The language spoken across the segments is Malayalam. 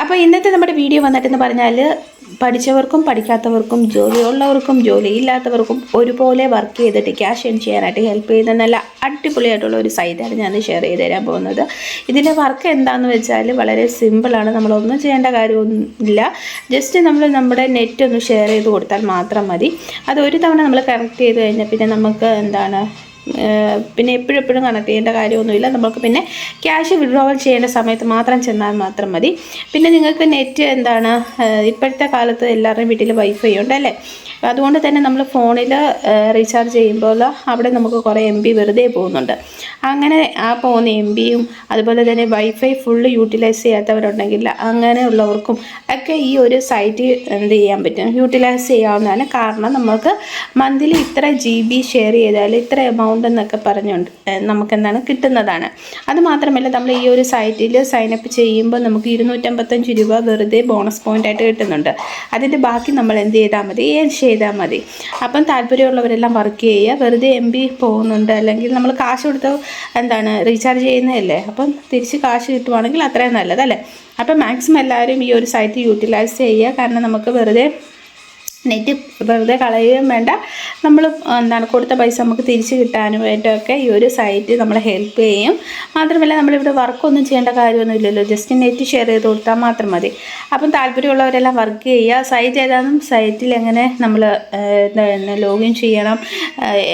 അപ്പോൾ ഇന്നത്തെ നമ്മുടെ വീഡിയോ വന്നിട്ടെന്ന് പറഞ്ഞാൽ പഠിച്ചവർക്കും പഠിക്കാത്തവർക്കും ജോലിയുള്ളവർക്കും ജോലിയില്ലാത്തവർക്കും ഒരുപോലെ വർക്ക് ചെയ്തിട്ട് ക്യാഷ് ഏൺ ചെയ്യാനായിട്ട് ഹെൽപ്പ് ചെയ്യുന്ന നല്ല അടിപൊളിയായിട്ടുള്ള ഒരു സൈറ്റാണ് ഞാൻ ഷെയർ ചെയ്ത് തരാൻ പോകുന്നത്. ഇതിൻ്റെ വർക്ക് എന്താണെന്ന് വെച്ചാൽ വളരെ സിമ്പിളാണ്. നമ്മളൊന്നും ചെയ്യേണ്ട കാര്യമൊന്നുമില്ല. ജസ്റ്റ് നമ്മുടെ നെറ്റ് ഒന്ന് ഷെയർ ചെയ്ത് കൊടുത്താൽ മാത്രം മതി. അത് ഒരു തവണ നമ്മൾ കണക്ട് ചെയ്ത് കഴിഞ്ഞാൽ പിന്നെ നമുക്ക് പിന്നെ എപ്പോഴും കണക്ട് ചെയ്യേണ്ട കാര്യമൊന്നുമില്ല. നമുക്ക് പിന്നെ ക്യാഷ് വിഡ്രോവൽ ചെയ്യേണ്ട സമയത്ത് മാത്രം ചെന്നാൽ മാത്രം മതി. പിന്നെ നിങ്ങൾക്ക് നെറ്റ് ഇപ്പോഴത്തെ കാലത്ത് എല്ലാവരുടെയും വീട്ടിൽ വൈഫൈ ഉണ്ടല്ലേ. അതുകൊണ്ട് തന്നെ നമ്മൾ ഫോണിൽ റീചാർജ് ചെയ്യുമ്പോൾ അവിടെ നമുക്ക് കുറേ MB വെറുതെ പോകുന്നുണ്ട്. അങ്ങനെ ആ പോകുന്ന MBയും അതുപോലെ തന്നെ വൈഫൈ ഫുള്ള് യൂട്ടിലൈസ് ചെയ്യാത്തവരുണ്ടെങ്കിൽ അങ്ങനെയുള്ളവർക്കും ഒക്കെ ഈ ഒരു സൈറ്റ് ചെയ്യാൻ പറ്റും, യൂട്ടിലൈസ് ചെയ്യാവുന്നതാണ്. കാരണം നമുക്ക് മന്ത്ലി ഇത്ര GB ഷെയർ ചെയ്താൽ ഇത്ര എമൗണ്ട് എന്നൊക്കെ പറഞ്ഞുകൊണ്ട് നമുക്ക് കിട്ടുന്നതാണ്. അതുമാത്രമല്ല നമ്മൾ ഈ ഒരു സൈറ്റിൽ സൈനപ്പ് ചെയ്യുമ്പോൾ നമുക്ക് 255 രൂപ വെറുതെ ബോണസ് പോയിൻ്റായിട്ട് കിട്ടുന്നുണ്ട്. അതിൻ്റെ ബാക്കി നമ്മൾ എന്ത് ചെയ്താൽ മതി, ചെയ്താൽ മതി. അപ്പം താല്പര്യമുള്ളവരെല്ലാം വർക്ക് ചെയ്യുക. വെറുതെ MB പോകുന്നുണ്ട്, അല്ലെങ്കിൽ നമ്മൾ കാശ് കൊടുത്ത് റീചാർജ് ചെയ്യുന്നതല്ലേ, അപ്പം തിരിച്ച് കാശ് കിട്ടുവാണെങ്കിൽ അത്രയും നല്ലതല്ലേ. അപ്പം മാക്സിമം എല്ലാവരും ഈ ഒരു സൈറ്റ് യൂട്ടിലൈസ് ചെയ്യുക. കാരണം നമുക്ക് നെറ്റ് വെറുതെ കളയുകയും വേണ്ട, നമ്മൾ കൊടുത്ത പൈസ നമുക്ക് തിരിച്ച് കിട്ടാനും വേണ്ടിയൊക്കെ ഈ ഒരു സൈറ്റ് നമ്മളെ ഹെൽപ്പ് ചെയ്യും. മാത്രമല്ല നമ്മളിവിടെ വർക്കൊന്നും ചെയ്യേണ്ട കാര്യമൊന്നുമില്ലല്ലോ, ജസ്റ്റ് നെറ്റ് ഷെയർ ചെയ്ത് കൊടുത്താൽ മാത്രം മതി. അപ്പം താല്പര്യമുള്ളവരെല്ലാം വർക്ക് ചെയ്യുക. സൈറ്റ് ഏതാണെന്നും സൈറ്റിൽ എങ്ങനെ നമ്മൾ ലോഗിൻ ചെയ്യണം,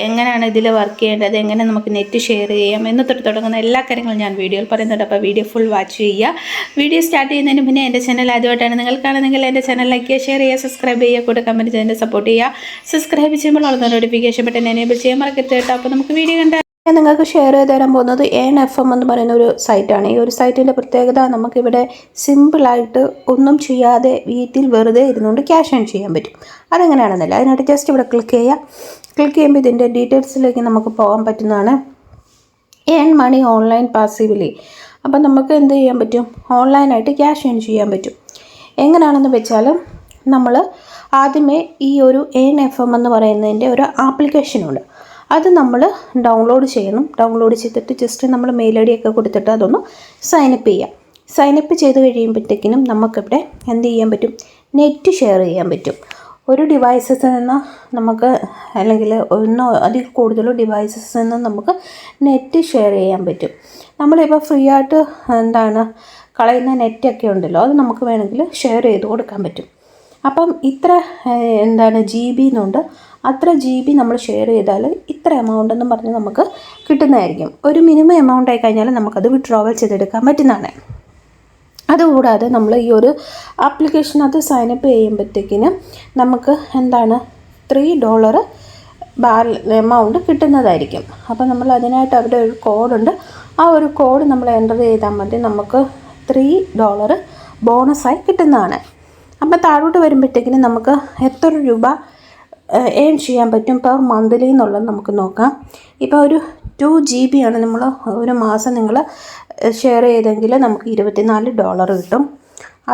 എങ്ങനെയാണ് ഇതിൽ വർക്ക് ചെയ്യേണ്ടത്, എങ്ങനെ നമുക്ക് നെറ്റ് ഷെയർ ചെയ്യാം എന്ന് തുടങ്ങുന്ന എല്ലാ കാര്യങ്ങളും ഞാൻ വീഡിയോയിൽ പറയുന്നുണ്ട്. അപ്പോൾ വീഡിയോ ഫുൾ വാച്ച് ചെയ്യുക. വീഡിയോ സ്റ്റാർട്ട് ചെയ്യുന്നതിന് മുന്നേ എൻ്റെ ചാനൽ ആദ്യമായിട്ടാണ് നിങ്ങൾക്കാണെങ്കിൽ എൻ്റെ ചാനൽ ലൈക്ക് ചെയ്യുക, ഷെയർ ചെയ്യുക, സബ്സ്ക്രൈബ് ചെയ്യുക, കൂടെ കമൻറ്റ് ചെയ്ത് സപ്പോർട്ട് ചെയ്യുക. സബ്സ്ക്രൈബ് ചെയ്യുമ്പോൾ ഉള്ള നോട്ടിഫിക്കേഷൻ ബട്ടൺ എനേബിൾ ചെയ്യാൻ മറക്കരുത് കേട്ടോ. അപ്പോൾ നമുക്ക് വീഡിയോ കണ്ടാൽ ഞാൻ നിങ്ങൾക്ക് ഷെയർ ചെയ്ത് തരാൻ പോകുന്നത് ഏൺ FM എന്ന് പറയുന്ന ഒരു സൈറ്റാണ്. ഈ ഒരു സൈറ്റിൻ്റെ പ്രത്യേകത, നമുക്കിവിടെ സിമ്പിളായിട്ട് ഒന്നും ചെയ്യാതെ വീട്ടിൽ വെറുതെ ഇരുന്നുകൊണ്ട് ക്യാഷ് ഏൺ ചെയ്യാൻ പറ്റും. അതെങ്ങനെയാണെന്നല്ല, അതിനായിട്ട് ജസ്റ്റ് ഇവിടെ ക്ലിക്ക് ചെയ്യുക. ക്ലിക്ക് ചെയ്യുമ്പോൾ ഇതിൻ്റെ ഡീറ്റെയിൽസിലേക്ക് നമുക്ക് പോകാൻ പറ്റുന്നതാണ്. Earn money online passively. അപ്പം നമുക്ക് എന്ത് ചെയ്യാൻ പറ്റും, ഓൺലൈനായിട്ട് ക്യാഷ് ഏൺ ചെയ്യാൻ പറ്റും. എങ്ങനെയാണെന്ന് വെച്ചാൽ നമ്മൾ ആദ്യമേ ഈ ഒരു ഏൺ FM എന്ന് പറയുന്നതിൻ്റെ ഒരു ആപ്ലിക്കേഷനുണ്ട്. അത് നമ്മൾ ഡൗൺലോഡ് ചെയ്യണം. ഡൗൺലോഡ് ചെയ്തിട്ട് ജസ്റ്റ് നമ്മൾ മെയിൽ ID ഒക്കെ കൊടുത്തിട്ട് അതൊന്ന് സൈനപ്പ് ചെയ്യാം. സൈനപ്പ് ചെയ്ത് കഴിയുമ്പോഴത്തേക്കിനും നമുക്കിവിടെ എന്ത് ചെയ്യാൻ പറ്റും, നെറ്റ് ഷെയർ ചെയ്യാൻ പറ്റും. ഒരു ഡിവൈസസിൽ നിന്ന് നമുക്ക്, അല്ലെങ്കിൽ ഒന്നോ അതിൽ കൂടുതലോ ഡിവൈസസിൽ നിന്ന് നമുക്ക് നെറ്റ് ഷെയർ ചെയ്യാൻ പറ്റും. നമ്മളിപ്പോൾ ഫ്രീ ആയിട്ട് കളയുന്ന നെറ്റൊക്കെ ഉണ്ടല്ലോ, അത് നമുക്ക് വേണമെങ്കിൽ ഷെയർ ചെയ്ത് കൊടുക്കാൻ പറ്റും. അപ്പം ഇത്ര GB എന്നുണ്ട്, അത്ര GB നമ്മൾ ഷെയർ ചെയ്താൽ ഇത്ര എമൗണ്ട് എന്നും പറഞ്ഞ് നമുക്ക് കിട്ടുന്നതായിരിക്കും. ഒരു മിനിമം എമൗണ്ട് ആയി കഴിഞ്ഞാൽ നമുക്കത് വിഡ്രോവൽ ചെയ്തെടുക്കാൻ പറ്റുന്നതാണ്. അതുകൂടാതെ നമ്മൾ ഈ ഒരു ആപ്ലിക്കേഷനകത്ത് സൈനപ്പ് ചെയ്യുമ്പോഴത്തേക്കിന് നമുക്ക് $3 എമൗണ്ട് കിട്ടുന്നതായിരിക്കും. അപ്പോൾ നമ്മൾ അതിനായിട്ട് അവിടെ ഒരു കോഡുണ്ട്. ആ ഒരു കോഡ് നമ്മൾ എൻ്റർ ചെയ്താൽ മതി, നമുക്ക് $3 ബോണസായി കിട്ടുന്നതാണ്. അപ്പോൾ താഴോട്ട് വരുമ്പോഴത്തേക്കിന് നമുക്ക് എത്ര രൂപ ഏൺ ചെയ്യാൻ പറ്റും പെർ മന്ത്ലി എന്നുള്ളത് നമുക്ക് നോക്കാം. ഇപ്പോൾ ഒരു 2 GB ആണ് നമ്മൾ ഒരു മാസം നിങ്ങൾ ഷെയർ ചെയ്തെങ്കിൽ നമുക്ക് $24 കിട്ടും.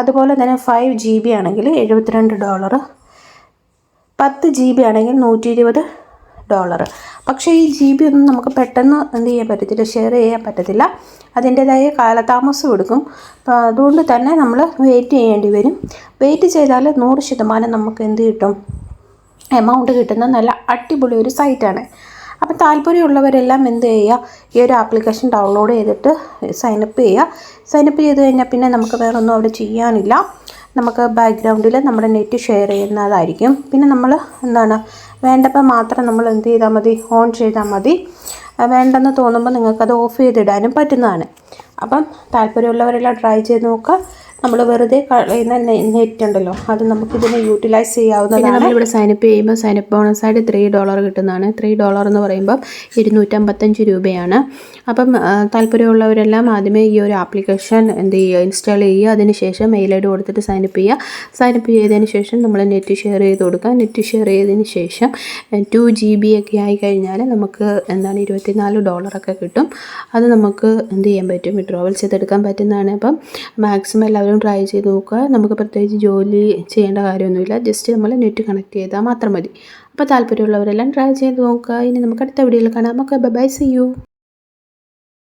അതുപോലെ തന്നെ 5 GB ആണെങ്കിൽ $72, 10 GB ആണെങ്കിൽ $120. പക്ഷേ ഈ GB ഒന്നും നമുക്ക് പെട്ടെന്ന് എന്ത് ചെയ്യാൻ പറ്റത്തില്ല, ഷെയർ ചെയ്യാൻ പറ്റത്തില്ല. അതിൻ്റേതായ കാലതാമസം എടുക്കും. അപ്പോൾ അതുകൊണ്ട് തന്നെ നമ്മൾ വെയിറ്റ് ചെയ്യേണ്ടി വരും. വെയിറ്റ് ചെയ്താൽ 100% നമുക്ക് എന്ത് കിട്ടും, എമൗണ്ട് കിട്ടുന്ന നല്ല അടിപൊളി ഒരു സൈറ്റാണ്. അപ്പോൾ താല്പര്യമുള്ളവരെല്ലാം എന്ത് ചെയ്യുക, ഈ ഒരു ആപ്ലിക്കേഷൻ ഡൗൺലോഡ് ചെയ്തിട്ട് സൈനപ്പ് ചെയ്യുക. സൈനപ്പ് ചെയ്ത് കഴിഞ്ഞാൽ പിന്നെ നമുക്ക് വേറെ ഒന്നും അവിടെ ചെയ്യാനില്ല. നമുക്ക് ബാക്ക്ഗ്രൗണ്ടിൽ നമ്മുടെ നെറ്റ് ഷെയർ ചെയ്യുന്നതായിരിക്കും. പിന്നെ നമ്മൾ വേണ്ടപ്പോൾ മാത്രം നമ്മൾ എന്ത് ചെയ്താൽ മതി, ഓൺ ചെയ്താൽ മതി. വേണ്ടെന്ന് തോന്നുമ്പോൾ നിങ്ങൾക്കത് ഓഫ് ചെയ്തിടാനും പറ്റുന്നതാണ്. അപ്പം താല്പര്യമുള്ളവരെല്ലാം ട്രൈ ചെയ്ത് നോക്കുക. നമ്മൾ വെറുതെ കളയുന്ന നെറ്റ് ഉണ്ടല്ലോ, അത് നമുക്കിതിനെ യൂട്ടിലൈസ് ചെയ്യാവുന്നതാണ്. നമ്മളിവിടെ സൈനപ്പ് ചെയ്യുമ്പോൾ സൈനപ്പ് ബോണസായിട്ട് $3 കിട്ടുന്നതാണ്. $3 എന്ന് പറയുമ്പോൾ 255 രൂപയാണ്. അപ്പം താല്പര്യമുള്ളവരെല്ലാം ആദ്യമേ ഈ ഒരു ആപ്ലിക്കേഷൻ എന്ത് ചെയ്യുക, ഇൻസ്റ്റാൾ ചെയ്യുക. അതിനുശേഷം മെയിൽ ID കൊടുത്തിട്ട് സൈനപ്പ് ചെയ്യുക. സൈനപ്പ് ചെയ്തതിന് ശേഷം നമ്മൾ നെറ്റ് ഷെയർ ചെയ്ത് കൊടുക്കുക. നെറ്റ് ഷെയർ ചെയ്തതിന് ശേഷം 2 GB ഒക്കെ ആയി കഴിഞ്ഞാൽ നമുക്ക് $24 ഒക്കെ കിട്ടും. അത് നമുക്ക് എന്ത് ചെയ്യാൻ പറ്റും, വിഡ്രോവൽ ചെയ്തെടുക്കാൻ പറ്റുന്നതാണ്. അപ്പം മാക്സിമം എല്ലാവരും ട്രൈ ചെയ്ത് നോക്കുക. നമുക്ക് പ്രത്യേകിച്ച് ജോലി ചെയ്യേണ്ട കാര്യമൊന്നുമില്ല, ജസ്റ്റ് നമ്മൾ നെറ്റ് കണക്ട് ചെയ്താൽ മാത്രം മതി. അപ്പോൾ താല്പര്യമുള്ളവരെല്ലാം ട്രൈ ചെയ്ത് നോക്കുക. ഇനി നമുക്ക് അടുത്ത വീഡിയോയിൽ കാണാം. Okay, bye, see U.